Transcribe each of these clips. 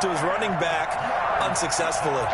to his running back unsuccessfully.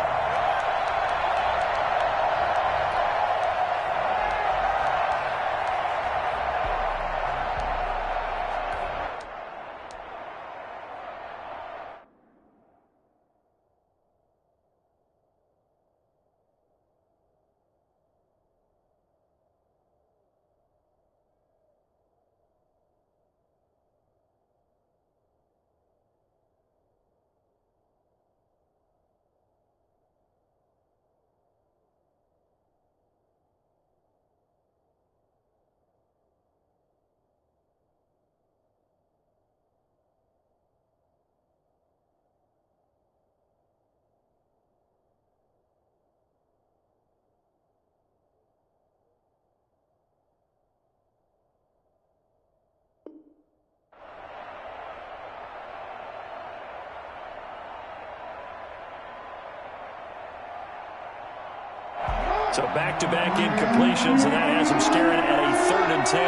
So back-to-back incompletions, and that has him staring at a 3rd and 10.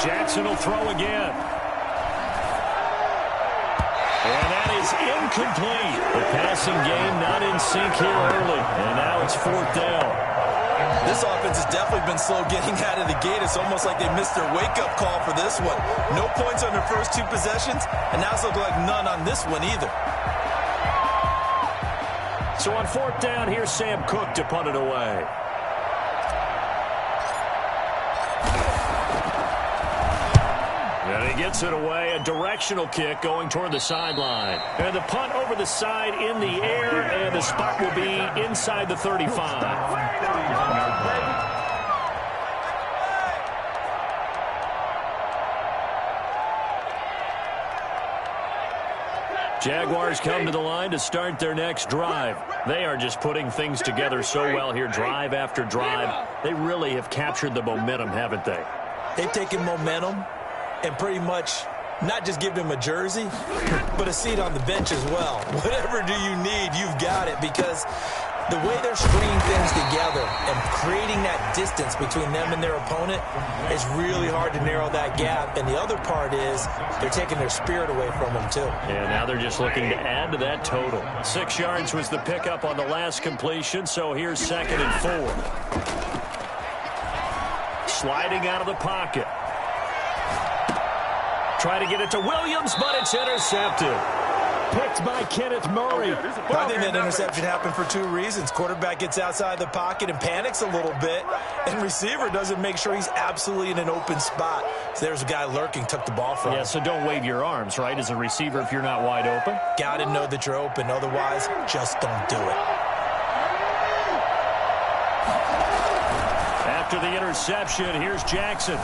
Jackson will throw again. And that is incomplete. The passing game not in sync here early. And now it's 4th down. This offense has definitely been slow getting out of the gate. It's almost like they missed their wake-up call for this one. No points on their first 2 possessions, and now it's looking like none on this one either. So on 4th down, here's Sam Cook to punt it away. And he gets it away, a directional kick going toward the sideline. And the punt over the side in the air, and the spot will be inside the 35. Jaguars come to the line to start their next drive. They are just putting things together so well here, drive after drive. They really have captured the momentum, haven't they? They've taken momentum and pretty much not just give them a jersey, but a seat on the bench as well. Whatever do you need, you've got it, because the way they're stringing things together and creating that distance between them and their opponent is really hard to narrow that gap. And the other part is they're taking their spirit away from them, too. And now they're just looking to add to that total. 6 yards was the pickup on the last completion, so here's 2nd and 4. Sliding out of the pocket. Try to get it to Williams, but it's intercepted. Picked by Kenneth Murray. I think that interception happened for 2 reasons. Quarterback gets outside the pocket and panics a little bit, and receiver doesn't make sure he's absolutely in an open spot. So there's a guy lurking, took the ball from him. Yeah, so don't wave your arms, right, as a receiver if you're not wide open. Got to know that you're open. Otherwise, just don't do it. After the interception, here's Jackson.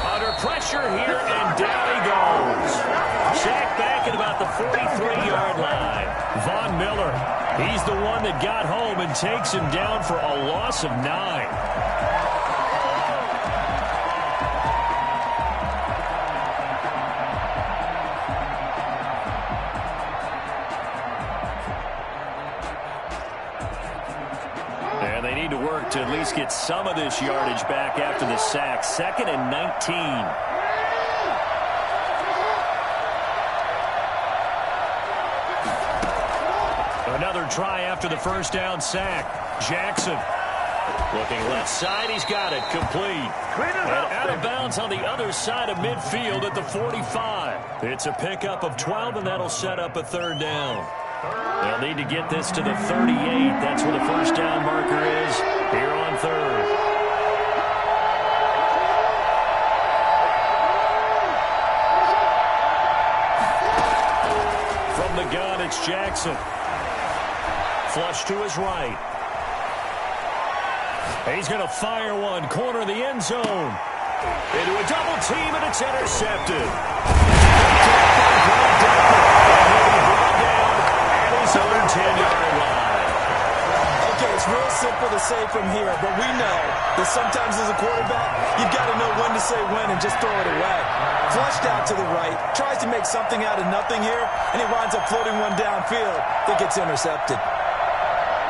Under pressure here, and down he goes. Sacked back at about the 43-yard line. Von Miller, he's the one that got home and takes him down for a loss of 9. And they need to work to at least get some of this yardage back after the sack. 2nd and 19. Another try after the first down sack. Jackson looking left side. He's got it. Complete. And out of bounds on the other side of midfield at the 45. It's a pickup of 12, and that'll set up a 3rd down. They'll need to get this to the 38. That's where the first down marker is here on 3rd. From the gun, it's Jackson. Flush to his right. He's going to fire one. Corner of the end zone. Into a double team, and it's intercepted. At his own 10-yard line. Okay, it's real simple to say from here, but we know that sometimes as a quarterback, you've got to know when to say when and just throw it away. Flushed out to the right, tries to make something out of nothing here, and he winds up floating one downfield that gets intercepted.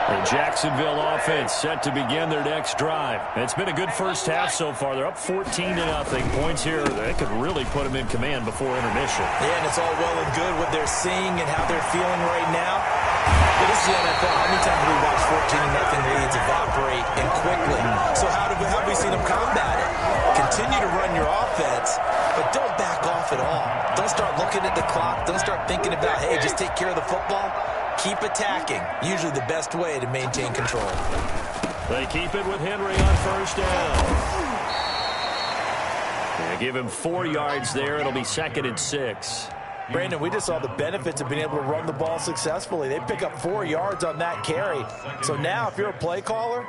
The Jacksonville offense set to begin their next drive. It's been a good first half so far. They're up 14-0. Points here, they could really put them in command before intermission. Yeah, and it's all well and good what they're seeing and how they're feeling right now. But this is the NFL. How many times have we watched 14-0 leads evaporate and quickly? So how have we seen them combat it? Continue to run your offense, but don't back off at all. Don't start looking at the clock. Don't start thinking about, hey, just take care of the football. Keep attacking. Usually the best way to maintain control. They keep it with Henry on first down. They give him 4 yards there. It'll be 2nd and 6. Brandon, we just saw the benefits of being able to run the ball successfully. They pick up 4 yards on that carry. So now if you're a play caller,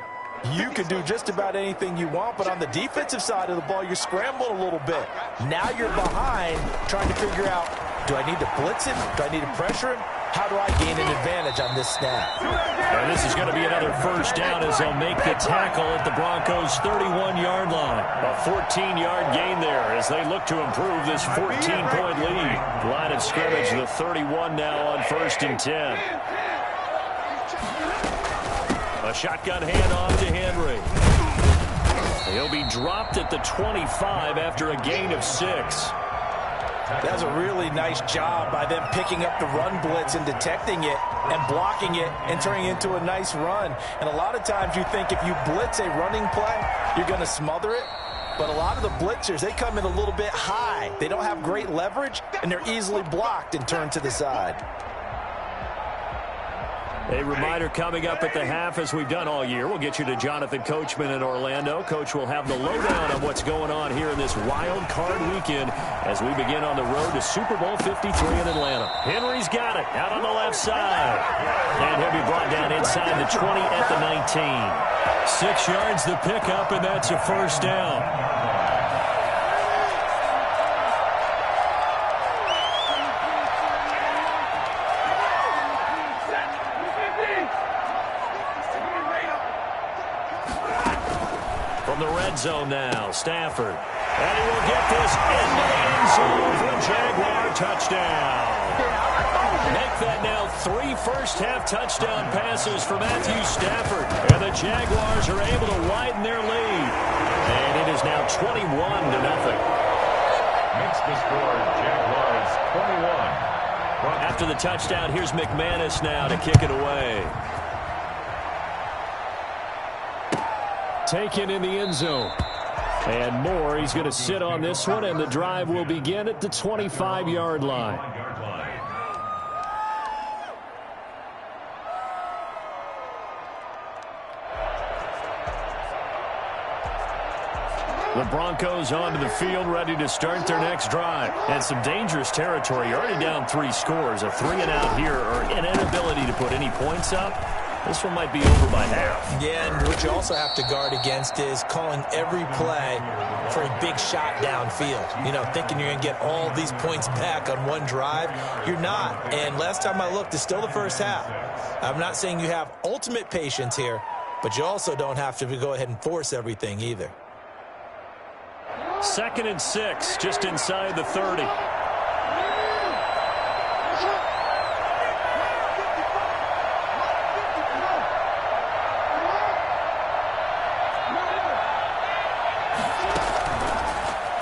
you can do just about anything you want, but on the defensive side of the ball, you're scrambling a little bit. Now you're behind trying to figure out, do I need to blitz him? Do I need to pressure him? How do I gain an advantage on this snap? And this is going to be another first down as they'll make the tackle at the Broncos' 31-yard line. A 14-yard gain there as they look to improve this 14-point lead. Line of scrimmage, the 31 now on 1st and 10. A shotgun handoff to Henry. He'll be dropped at the 25 after a gain of 6. That's a really nice job by them picking up the run blitz and detecting it and blocking it and turning it into a nice run. And a lot of times you think if you blitz a running play, you're going to smother it. But a lot of the blitzers, they come in a little bit high. They don't have great leverage, and they're easily blocked and turned to the side. A reminder coming up at the half, as we've done all year. We'll get you to Jonathan Coachman in Orlando. Coach will have the lowdown on what's going on here in this wild card weekend as we begin on the road to Super Bowl 53 in Atlanta. Henry's got it out on the left side. And he'll be brought down inside the 20 at the 19. 6 yards the pickup, and that's a first down. The red zone now, Stafford. And he will get this into the end zone for a Jaguar touchdown. Make that now 3 first-half touchdown passes for Matthew Stafford. And the Jaguars are able to widen their lead. And it is now 21-0. Makes the score, Jaguars 21. After the touchdown, here's McManus now to kick it away. Taken in the end zone. And Moore, he's going to sit on this one, and the drive will begin at the 25-yard line. The Broncos onto the field, ready to start their next drive. And some dangerous territory. You're already down 3 scores. A 3-and-out here, or an inability to put any points up. This one might be over by half. Yeah, and what you also have to guard against is calling every play for a big shot downfield. You know, thinking you're going to get all these points back on one drive. You're not. And last time I looked, it's still the first half. I'm not saying you have ultimate patience here, but you also don't have to go ahead and force everything either. 2nd and 6, just inside the 30.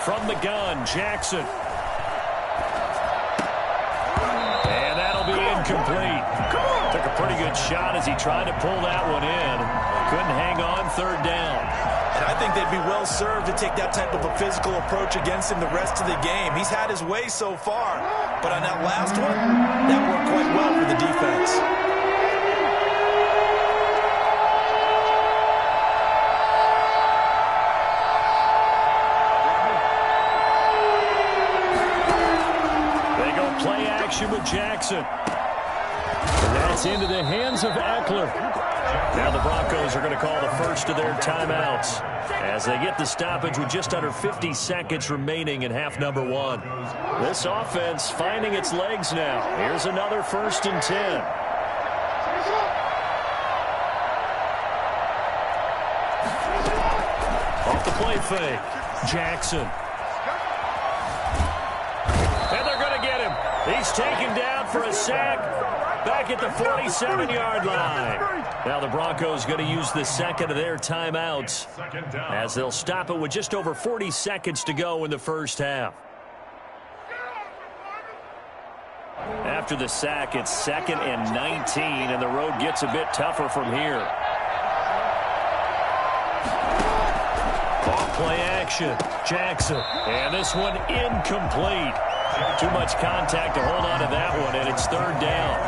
From the gun, Jackson. And that'll be incomplete. Took a pretty good shot as he tried to pull that one in. Couldn't hang on, 3rd down. And I think they'd be well served to take that type of a physical approach against him the rest of the game. He's had his way so far. But on that last one, that worked quite well for the defense. Play action with Jackson. And that's into the hands of Eckler. Now the Broncos are going to call the first of their timeouts as they get the stoppage with just under 50 seconds remaining in half number 1. This offense finding its legs now. Here's another 1st and 10. Off the play fake. Jackson. And they're going to get him. He's taken down for a sack. back at the 47-yard line. Now the Broncos going to use the second of their timeouts as they'll stop it with just over 40 seconds to go in the first half. After the sack, it's 2nd and 19, and the road gets a bit tougher from here. Off-play action. Jackson. And this one incomplete. Too much contact to hold on to that one, and it's 3rd down.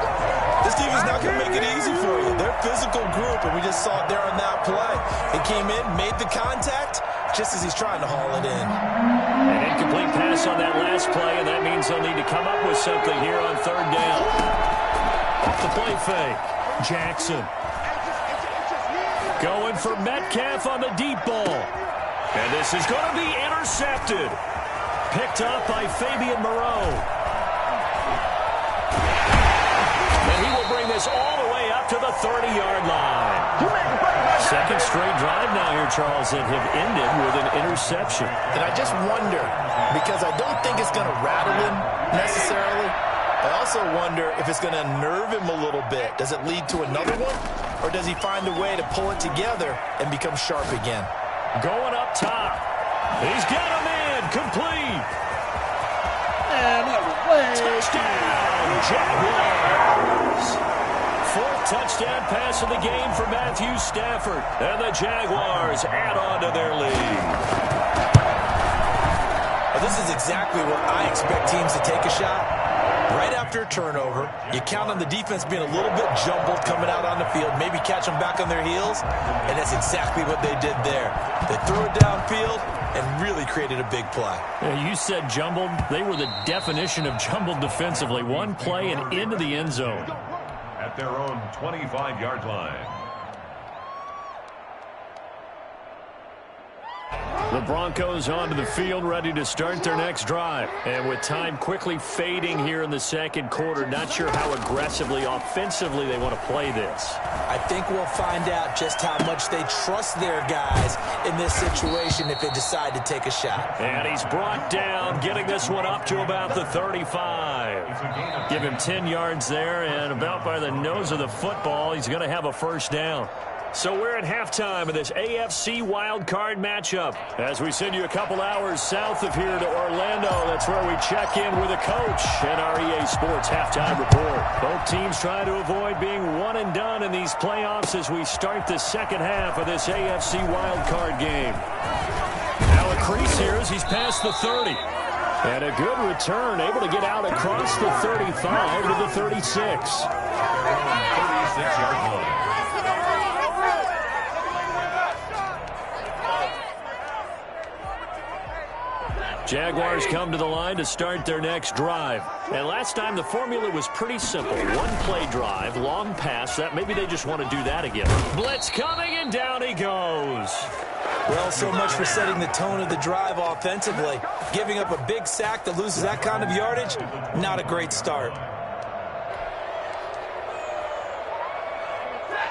This defense not going to make it easy for you. They're a physical group, and we just saw it there on that play. He came in, made the contact, just as he's trying to haul it in. An incomplete pass on that last play, and that means they'll need to come up with something here on 3rd down. Off the play fake. Jackson. Going for Metcalf on the deep ball. And this is going to be intercepted. Picked up by Fabian Moreau. And he will bring this all the way up to the 30-yard line. Second straight drive now here, Charles, that have ended with an interception. And I just wonder, because I don't think it's going to rattle him necessarily, I also wonder if it's going to unnerve him a little bit. Does it lead to another one? Or does he find a way to pull it together and become sharp again? Going up top. He's got him in. Complete. Man, that was way touchdown, Jaguars. 4th touchdown pass of the game for Matthew Stafford. And the Jaguars add on to their lead. Well, this is exactly what I expect teams to take a shot. Right after a turnover, you count on the defense being a little bit jumbled coming out on the field, maybe catch them back on their heels, and that's exactly what they did there. They threw it downfield and really created a big play. Yeah, you said jumbled. They were the definition of jumbled defensively. One play and into the end zone. At their own 25-yard line. The Broncos onto the field, ready to start their next drive. And with time quickly fading here in the second quarter, not sure how aggressively, offensively they want to play this. I think we'll find out just how much they trust their guys in this situation if they decide to take a shot. And he's brought down, getting this one up to about the 35. Give him 10 yards there, and about by the nose of the football, he's going to have a first down. So we're at halftime of this AFC wildcard matchup. As we send you a couple hours south of here to Orlando, that's where we check in with a coach at our EA Sports Halftime Report. Both teams trying to avoid being one and done in these playoffs as we start the second half of this AFC wildcard game. Now a crease here as he's past the 30. And a good return, able to get out across the 35 to the 36. 36-yard line. Jaguars come to the line to start their next drive. And last time the formula was pretty simple. One play drive, long pass. That maybe they just want to do that again. Blitz coming, and down he goes. Well, so much for setting the tone of the drive offensively. Giving up a big sack that loses that kind of yardage, not a great start.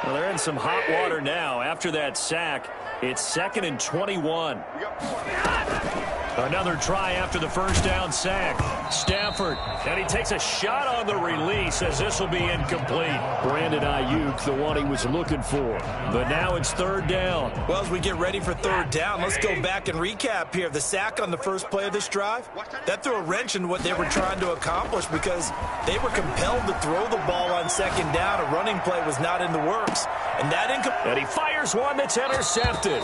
Well, they're in some hot water now. After that sack, it's 2nd and 21. Another try after the first down sack. Stafford, and he takes a shot on the release as this will be incomplete. Brandon Ayuk, the one he was looking for. But now it's 3rd down. Well, as we get ready for 3rd down, let's go back and recap here. The sack on the first play of this drive, that threw a wrench in what they were trying to accomplish because they were compelled to throw the ball on 2nd down. A running play was not in the works. And he fires one that's intercepted.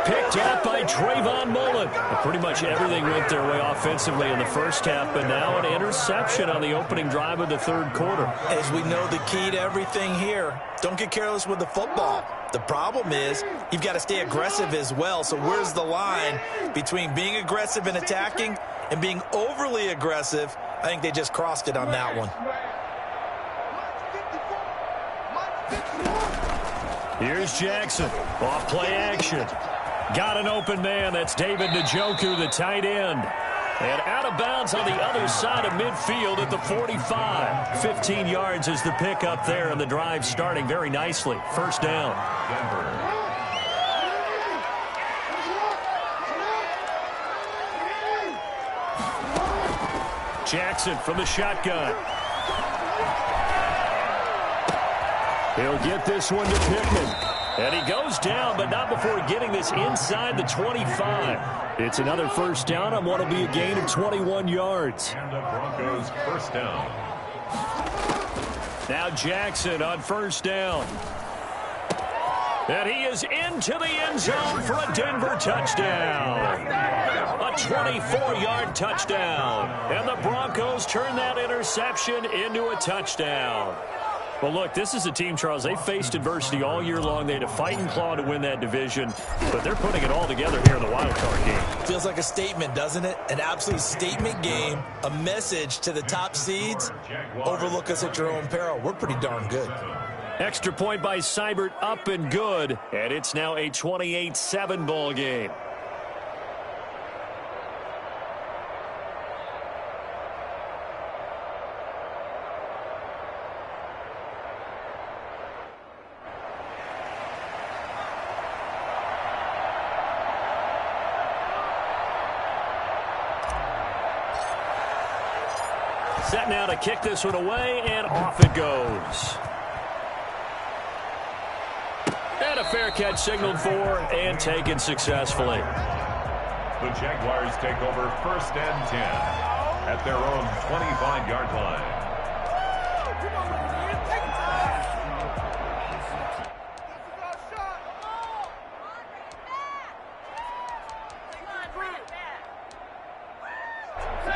Picked up by Trayvon Mullen. Pretty much everything went their way offensively in the first half, but now an interception on the opening drive of the 3rd quarter. As we know, the key to everything here, don't get careless with the football. The problem is you've got to stay aggressive as well. So where's the line between being aggressive and attacking and being overly aggressive? I think they just crossed it on that one. Here's Jackson. Off play action. Got an open man. That's David Njoku, the tight end. And out of bounds on the other side of midfield at the 45. 15 yards is the pickup there, and the drive starting very nicely. First down. Jackson from the shotgun. He'll get this one to Pittman. And he goes down, but not before getting this inside the 25. It's another first down on what will be a gain of 21 yards. And the Broncos first down. Now Jackson on first down. And he is into the end zone for a Denver touchdown. A 24-yard touchdown. And the Broncos turn that interception into a touchdown. Well, look, this is a team, Charles, they faced adversity all year long. They had to fight and claw to win that division, but they're putting it all together here in the wild card game. Feels like a statement, doesn't it? An absolute statement game, a message to the top seeds. Overlook us at your own peril. We're pretty darn good. Extra point by Seibert, up and good, and it's now a 28-7 ball game. Set now to kick this one away, and off it goes. And a fair catch signaled for and taken successfully. The Jaguars take over first and 10 at their own 25-yard line.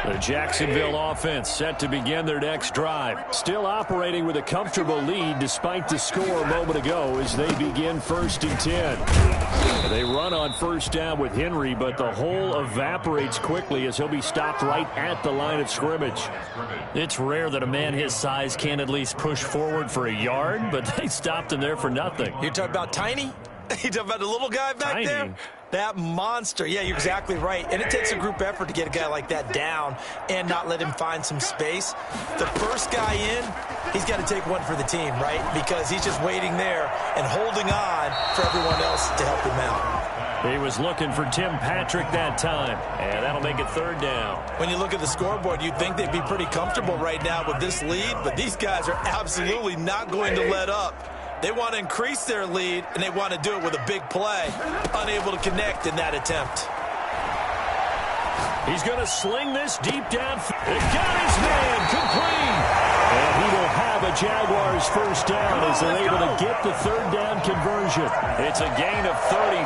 The Jacksonville offense set to begin their next drive. Still operating with a comfortable lead despite the score a moment ago as they begin first and 10. They run on first down with Henry, but the hole evaporates quickly as he'll be stopped right at the line of scrimmage. It's rare that a man his size can at least push forward for a yard, but they stopped him there for nothing. You're talking about Tiny? You talking about the little guy back there? That monster. Yeah, you're exactly right. And it takes a group effort to get a guy like that down and not let him find some space. The first guy in, he's got to take one for the team, right? Because he's just waiting there and holding on for everyone else to help him out. He was looking for Tim Patrick that time, and that'll make it third down. When you look at the scoreboard, you'd think they'd be pretty comfortable right now with this lead, but these guys are absolutely not going to let up. They want to increase their lead, and they want to do it with a big play. Unable to connect in that attempt. He's going to sling this deep down. It got his man complete. And he will have a Jaguars first down as they're able to get the third down conversion. It's a gain of 33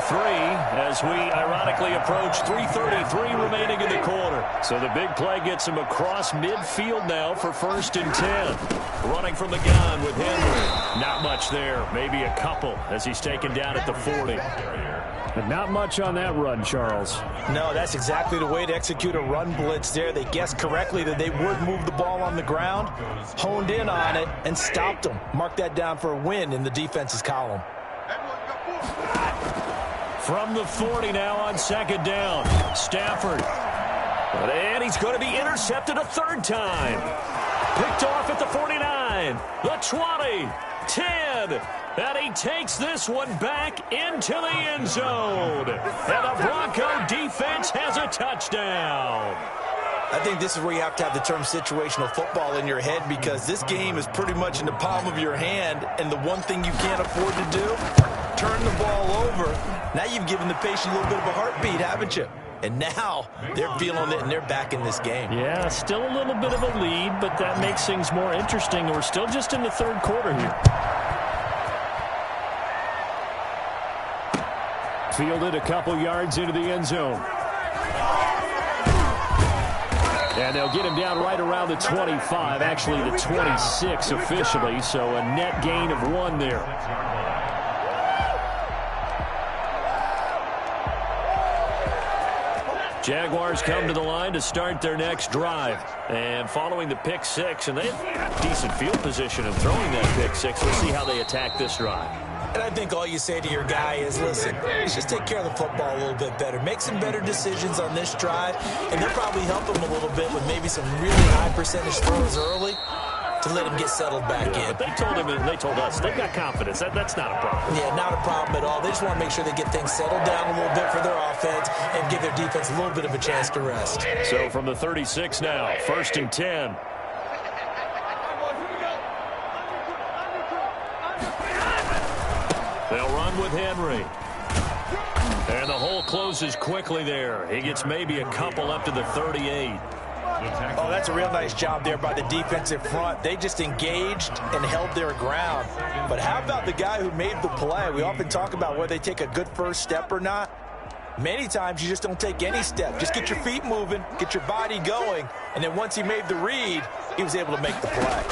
as we ironically approach 3:33 remaining in the quarter. So the big play gets him across midfield now for first and 10. Running from the gun with Henry. Not much there. Maybe a couple as he's taken down at the 40. But not much on that run, Charles. No, that's exactly the way to execute a run blitz there. They guessed correctly that they would move the ball on the ground, honed in on it, and stopped them. Mark that down for a win in the defense's column. From the 40 now on second down. Stafford. And he's going to be intercepted a third time. Picked off at the 49. The 20. 10. And he takes this one back into the end zone. And the Bronco defense has a touchdown. I think this is where you have to have the term situational football in your head, because this game is pretty much in the palm of your hand, and the one thing you can't afford to do, turn the ball over. Now you've given the patient a little bit of a heartbeat, haven't you? And now they're feeling it, and they're back in this game. Yeah, still a little bit of a lead, but that makes things more interesting. We're still just in the third quarter here. Fielded a couple yards into the end zone. And they'll get him down right around the 25, actually the 26 officially, so a net gain of 1 there. Jaguars come to the line to start their next drive. And following the pick six, and they have decent field position of throwing that pick six. We'll see how they attack this drive. And I think all you say to your guy is, listen, let's just take care of the football a little bit better. Make some better decisions on this drive, and they'll probably help him a little bit with maybe some really high percentage throws early to let him get settled back in. But they told him, and they told us, they've got confidence. That's not a problem. Yeah, not a problem at all. They just want to make sure they get things settled down a little bit for their offense and give their defense a little bit of a chance to rest. So from the 36 now, first and 10. They'll run with Henry. And the hole closes quickly there. He gets maybe a couple up to the 38. Oh, that's a real nice job there by the defensive front. They just engaged and held their ground. But how about the guy who made the play? We often talk about whether they take a good first step or not. Many times you just don't take any step. Just get your feet moving, get your body going, and then once he made the read, he was able to make the play.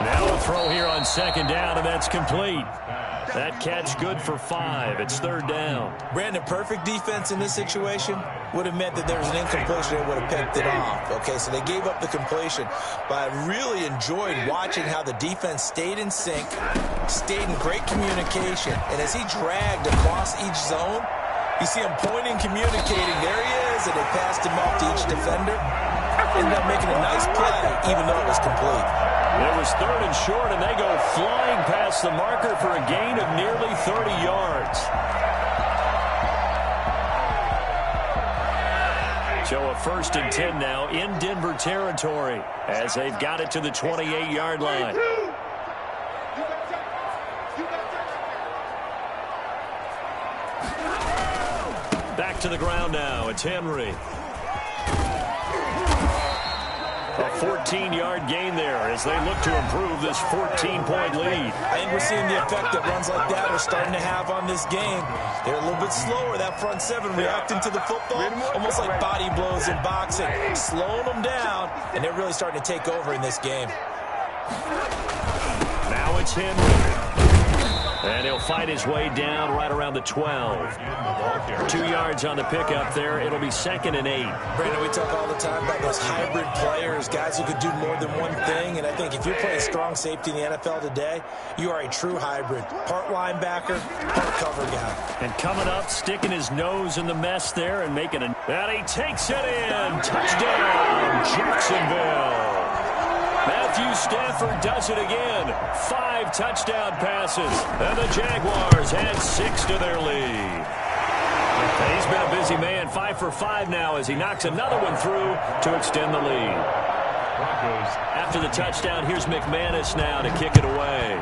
Now a throw here on second down, and that's complete. That catch good for 5. It's third down. Brandon, perfect defense in this situation would have meant that there was an incompletion. They would have picked it off. Okay, so they gave up the completion. But I really enjoyed watching how the defense stayed in sync, stayed in great communication. And as he dragged across each zone, you see him pointing, communicating. There he is, and they passed him off to each defender. Ended up making a nice play, even though it was complete. It was third and short, and they go flying past the marker for a gain of nearly 30 yards. So a 1st and 10 now in Denver territory as they've got it to the 28-yard line. Back to the ground now. It's Henry. A 14-yard gain there as they look to improve this 14-point lead. I think we're seeing the effect that runs like that are starting to have on this game. They're a little bit slower, that front seven, reacting to the football, almost like body blows in boxing, slowing them down, and they're really starting to take over in this game. Now it's Henry. And he'll fight his way down right around the 12. 2 yards on the pickup there. It'll be 2nd and 8. Brandon, we talk all the time about those hybrid players, guys who could do more than one thing. And I think if you're playing strong safety in the NFL today, you are a true hybrid. Part linebacker, part cover guy. And coming up, sticking his nose in the mess there and making a... And he takes it in. Touchdown, Jacksonville. Matthew Stafford does it again. 5 touchdown passes. And the Jaguars add 6 to their lead. And he's been a busy man. 5 for 5 now as he knocks another one through to extend the lead. After the touchdown, here's McManus now to kick it away.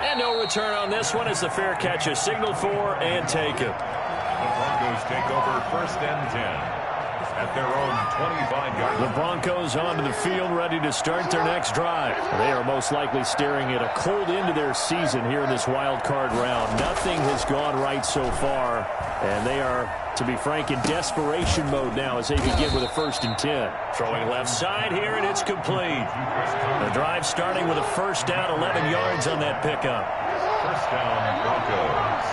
And no return on this one as the fair catch is signaled for and taken. The Broncos take over 1st and 10. At their own 25-yard line. The Broncos onto the field ready to start their next drive. They are most likely staring at a cold end to their season here in this wild card round. Nothing has gone right so far, and they are, to be frank, in desperation mode now as they begin with a 1st and 10. Throwing left side here, and it's complete. The drive starting with a 1st down, 11 yards on that pickup. 1st down, Broncos.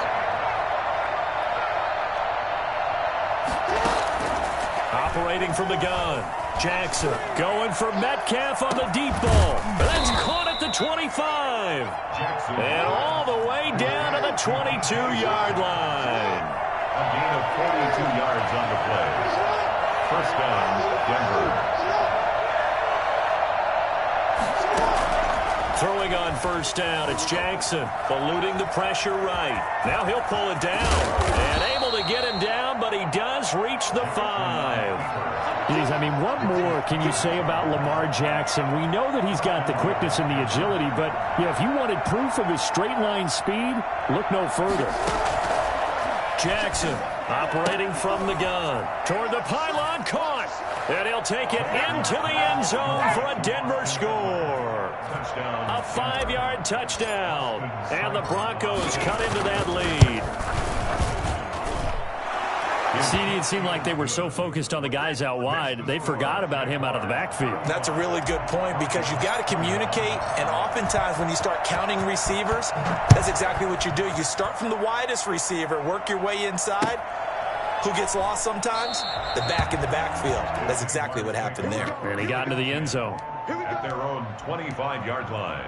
Operating from the gun. Jackson going for Metcalf on the deep ball. That's caught at the 25. And all the way down to the 22-yard line. A gain of 42 yards on the play. 1st down, Denver. Throwing on 1st down, it's Jackson, eluding the pressure right. Now he'll pull it down, and able to get him down, but he does reach the 5. Geez, I mean, what more can you say about Lamar Jackson? We know that he's got the quickness and the agility, but you know, if you wanted proof of his straight-line speed, look no further. Jackson operating from the gun. Toward the pylon, caught. And he'll take it into the end zone for a Denver score. A 5-yard touchdown. And the Broncos cut into that lead. CD, it seemed like they were so focused on the guys out wide, they forgot about him out of the backfield. That's a really good point because you've got to communicate, and oftentimes when you start counting receivers, that's exactly what you do. You start from the widest receiver, work your way inside. Who gets lost sometimes? The back in the backfield. That's exactly what happened there. And he got into the end zone. At their own 25-yard line.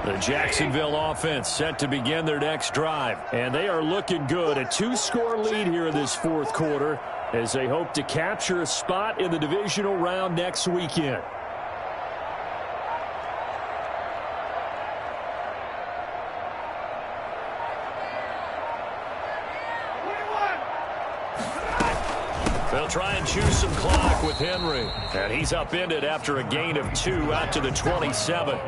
The Jacksonville offense set to begin their next drive. And they are looking good. A 2-score lead here in this fourth quarter as they hope to capture a spot in the divisional round next weekend. They'll try and choose some clock with Henry. And he's upended after a gain of 2 out to the 27.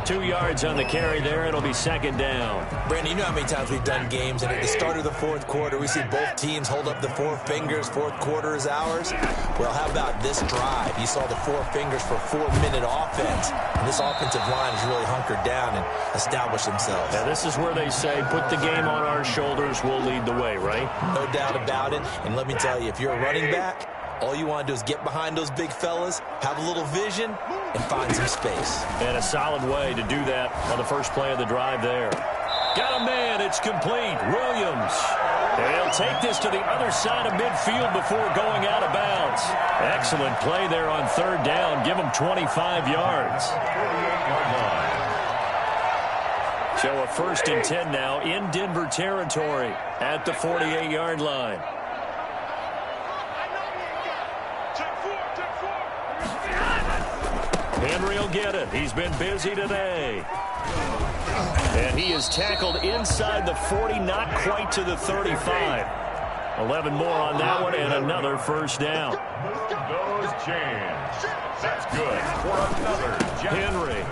2 yards on the carry there. It'll be second down. Brandon, you know how many times we've done games, and at the start of the fourth quarter, we see both teams hold up the 4 fingers. Fourth quarter is ours. Well, how about this drive? You saw the 4 fingers for 4-minute offense. And this offensive line has really hunkered down and established themselves. Now, this is where they say, put the game on our shoulders, we'll lead the way, right? No doubt about it. And let me tell you, if you're a running back, all you want to do is get behind those big fellas, have a little vision, and find some space. And a solid way to do that on the first play of the drive there. Got a man. It's complete. Williams. They'll take this to the other side of midfield before going out of bounds. Excellent play there on third down. Give them 25 yards. So a 1st and 10 now in Denver territory at the 48-yard line. Henry will get it. He's been busy today. And he is tackled inside the 40, not quite to the 35. 11 more on that one, and another first down. Those chains. That's good for another Henry.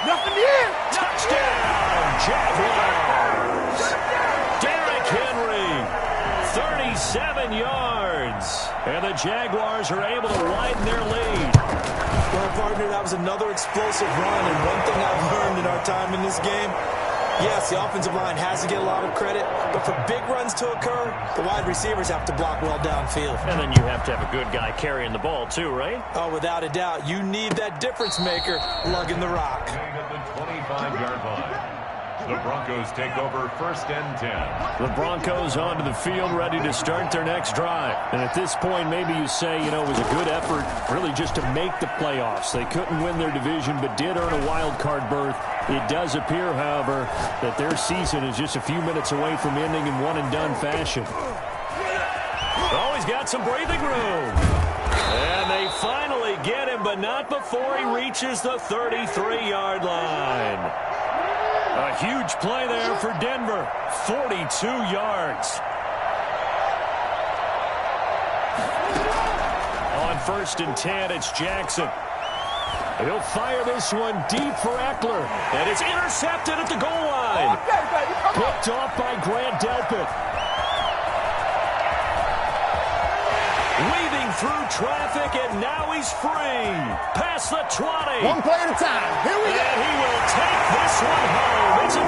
Nothing here. Touchdown, Jaguars. Derrick Henry, 37 yards. And the Jaguars are able to widen their lead. Well, partner, that was another explosive run, and one thing I've learned in our time in this game, yes, the offensive line has to get a lot of credit, but for big runs to occur, the wide receivers have to block well downfield. And then you have to have a good guy carrying the ball too, right? Oh, without a doubt. You need that difference maker lugging the rock. at the 25-yard line. The Broncos take over 1st and 10. The Broncos onto the field, ready to start their next drive. And at this point, maybe you say, you know, it was a good effort really just to make the playoffs. They couldn't win their division, but did earn a wild card berth. It does appear, however, that their season is just a few minutes away from ending in one-and-done fashion. Always got some breathing room. And they finally get him, but not before he reaches the 33-yard line. A huge play there for Denver. 42 yards. On 1st and 10, it's Jackson. He'll fire this one deep for Eckler. And it's intercepted at the goal line. Picked off by Grant Delpit. Weaving through traffic, and now he's free. Past the 20. One play at a time. Here we go. And he will take this one home. It's a